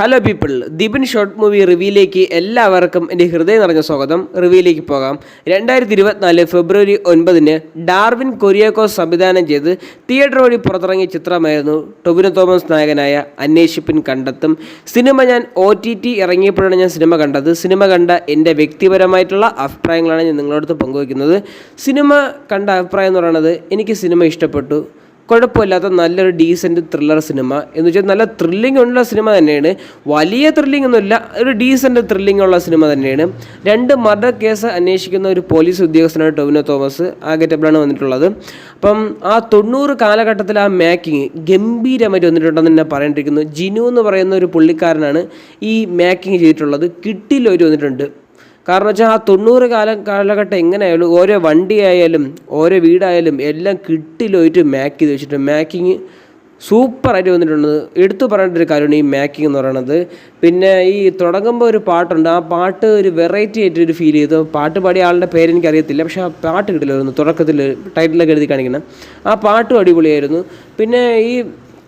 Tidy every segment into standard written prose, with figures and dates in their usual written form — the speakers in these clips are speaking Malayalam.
ഹലോ പീപ്പിൾ, ദീപിൻ ഷോർട്ട് മൂവി റിവ്യൂയിലേക്ക് എല്ലാവർക്കും എൻ്റെ ഹൃദയം നിറഞ്ഞ സ്വാഗതം. റിവ്യൂയിലേക്ക് പോകാം. 2024 ഫെബ്രുവരി 9 ഡാർവിൻ കൊറിയാക്കോസ് സംവിധാനം ചെയ്ത് തിയേറ്റർ വഴി പുറത്തിറങ്ങിയ ചിത്രമായിരുന്നു ടൊവിനോ തോമസ് നായകനായ അന്വേഷിപ്പിൻ കണ്ടെത്തും. സിനിമ ഞാൻ OTT ഇറങ്ങിയപ്പോഴാണ് ഞാൻ സിനിമ കണ്ടത്. സിനിമ കണ്ട എൻ്റെ വ്യക്തിപരമായിട്ടുള്ള അഭിപ്രായങ്ങളാണ് ഞാൻ നിങ്ങളോട് പങ്കുവയ്ക്കുന്നത്. സിനിമ കണ്ട അഭിപ്രായം എന്ന് പറയുന്നത്, എനിക്ക് സിനിമ ഇഷ്ടപ്പെട്ടു. കുഴപ്പമില്ലാത്ത നല്ലൊരു ഡീസൻറ്റ് ത്രില്ലർ സിനിമ എന്ന് വെച്ചാൽ നല്ല ത്രില്ലിംഗ് ഉള്ള സിനിമ തന്നെയാണ്. വലിയ ത്രില്ലിംഗ് ഒന്നുമില്ല, ഒരു ഡീസൻറ്റ് ത്രില്ലിംഗ് ഉള്ള സിനിമ തന്നെയാണ്. 2 മർഡർ കേസ് അന്വേഷിക്കുന്ന ഒരു പോലീസ് ഉദ്യോഗസ്ഥനാണ് ടൊവിനോ തോമസ്. ആ ഗെറ്റപ്പിലാണ് വന്നിട്ടുള്ളത്. അപ്പം ആ 90 കാലഘട്ടത്തിൽ ആ മേക്കിങ് ഗംഭീരമായിട്ട് വന്നിട്ടുണ്ടെന്ന് തന്നെ പറയേണ്ടിയിരിക്കുന്നു. ജിനു എന്ന് പറയുന്ന ഒരു പുള്ളിക്കാരനാണ് ഈ മേക്കിങ് ചെയ്തിട്ടുള്ളത്. കിട്ടിലൊരു വന്നിട്ടുണ്ട്. കാരണം വെച്ചാൽ ആ 90 കാലഘട്ടം എങ്ങനെയായാലും ഓരോ വണ്ടി ആയാലും ഓരോ വീടായാലും എല്ലാം കിട്ടിലോയിട്ട് മേക്ക് ചെയ്ത് വെച്ചിട്ട് മേക്കിങ് സൂപ്പറായിട്ട് വന്നിട്ടുണ്ട്. എടുത്തു പറയേണ്ട ഒരു കാര്യമാണ് ഈ മേക്കിംഗ് എന്ന് പറയുന്നത്. പിന്നെ ഈ തുടങ്ങുമ്പോൾ ഒരു പാട്ടുണ്ട്, ആ പാട്ട് ഒരു വെറൈറ്റി ആയിട്ടൊരു ഫീൽ ചെയ്തു. പാട്ട് പാടിയ ആളുടെ പേര് എനിക്കറിയത്തില്ല, പക്ഷേ ആ പാട്ട് കിട്ടില്ലായിരുന്നു. തുടക്കത്തിൽ ടൈറ്റിലൊക്കെ എഴുതി കാണിക്കണം. ആ പാട്ടും അടിപൊളിയായിരുന്നു. പിന്നെ ഈ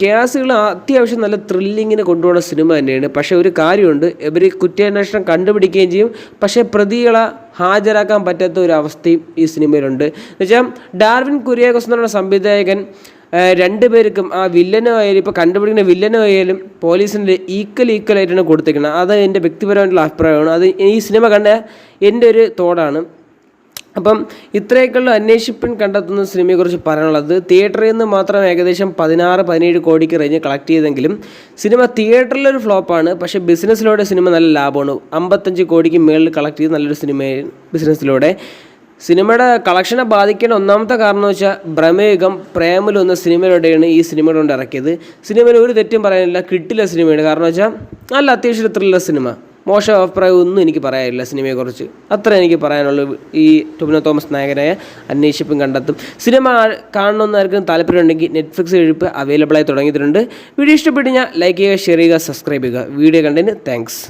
കേസുകൾ അത്യാവശ്യം നല്ല ത്രില്ലിങ്ങിന് കൊണ്ടുപോകുന്ന സിനിമ തന്നെയാണ്. പക്ഷേ ഒരു കാര്യമുണ്ട്, ഇവർ കുറ്റാന്വേഷണം കണ്ടുപിടിക്കുകയും ചെയ്യും, പക്ഷേ പ്രതികളെ ഹാജരാക്കാൻ പറ്റാത്ത ഒരു അവസ്ഥയും ഈ സിനിമയിലുണ്ട്. എന്നുവെച്ചാൽ ഡാർവിൻ കൊറിയാക്കോസ് എന്ന് പറയുന്ന സംവിധായകൻ 2 പേർക്കും, ആ വില്ലനും ആയാലും ഇപ്പോൾ കണ്ടുപിടിക്കുന്ന വില്ലനും ആയാലും പോലീസിൻ്റെ ഈക്വലായിട്ടാണ് കൊടുത്തേക്കുന്നത്. അത് എൻ്റെ വ്യക്തിപരമായിട്ടുള്ള അഭിപ്രായമാണ്. അത് ഈ സിനിമ കണ്ട എൻ്റെ ഒരു തോടാണ്. അപ്പം ഇത്രയൊക്കെയുള്ള അന്വേഷിപ്പിൻ കണ്ടെത്തുന്ന സിനിമയെക്കുറിച്ച് പറയാനുള്ളത്, തിയേറ്ററിൽ നിന്ന് മാത്രം ഏകദേശം 16-17 കോടിക്ക് റേഞ്ച് കളക്ട് ചെയ്തെങ്കിലും സിനിമ തിയേറ്ററിലൊരു ഫ്ലോപ്പാണ്. പക്ഷേ ബിസിനസ്സിലൂടെ സിനിമ നല്ല ലാഭമാണ്. 55 കോടിക്ക് മേളിൽ കളക്ട് ചെയ്ത് നല്ലൊരു സിനിമ ബിസിനസ്സിലൂടെ. സിനിമയുടെ കളക്ഷനെ ബാധിക്കേണ്ട ഒന്നാമത്തെ കാരണം എന്ന് വെച്ചാൽ ബ്രഹ്മയുഗം പ്രേമലു എന്ന സിനിമയിലൂടെയാണ് ഈ സിനിമ കൊണ്ട് ഇറക്കിയത്. സിനിമയിൽ ഒരു തെറ്റും പറയാനില്ല, കിട്ടില്ല സിനിമയാണ്. കാരണം വെച്ചാൽ നല്ല അത്യാവശ്യം ത്രില്ലർ സിനിമ. മോശം അഭിപ്രായം ഒന്നും എനിക്ക് പറയാനില്ല സിനിമയെക്കുറിച്ച്. അത്ര എനിക്ക് പറയാനുള്ളൂ. ഈ ടൊവിനോ തോമസ് നായകനായ അന്വേഷിപ്പും കണ്ടെത്തും സിനിമ കാണണമെന്നായിരിക്കും താല്പര്യമുണ്ടെങ്കിൽ നെറ്റ്ഫ്ലിക്സ് എഴുപ്പ് അവൈലബിളായി തുടങ്ങിയിട്ടുണ്ട്. വീഡിയോ ഇഷ്ടപ്പെട്ട് ലൈക്ക് ചെയ്യുക, ഷെയർ ചെയ്യുക, സബ്സ്ക്രൈബ് ചെയ്യുക. വീഡിയോ കണ്ടതിന് താങ്ക്സ്.